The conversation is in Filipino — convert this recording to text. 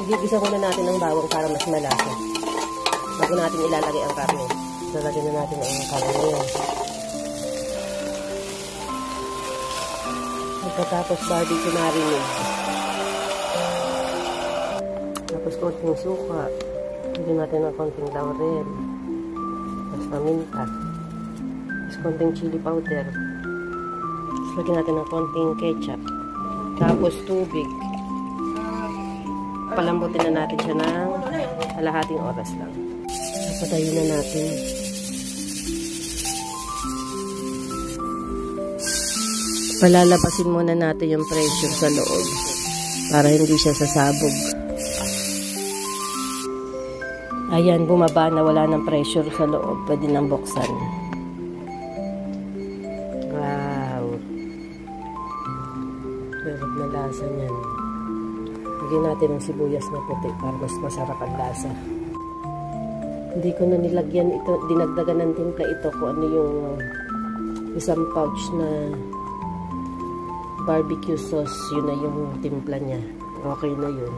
Igigisa muna natin ang bawang para mas malasa. Bago natin ilalagay ang karne. Lalagyan na natin ang karne ngayon. Pagkatapos barbecue marinade. Tapos konting suka. Lagyan natin ng konting laurel. Tapos paminta. Tapos konting chili powder. Tapos lagyan natin ng konting ketchup. Tapos tubig. Palambutin na natin siya ng kalahating oras lang. Patayin na natin. Palalabasin muna natin yung pressure sa loob para hindi siya sasabog. Ayan, bumaba na, wala ng pressure sa loob. Pwede nang buksan. Wow! Sarap na lasa niyan. Lagyan natin ng sibuyas na puti para mas masarap ang lasa. Hindi ko na nilagyan ito, dinagdagan ng timpla ito kung ano yung isang pouch na barbecue sauce. Yun na yung timpla niya. Okay na yun.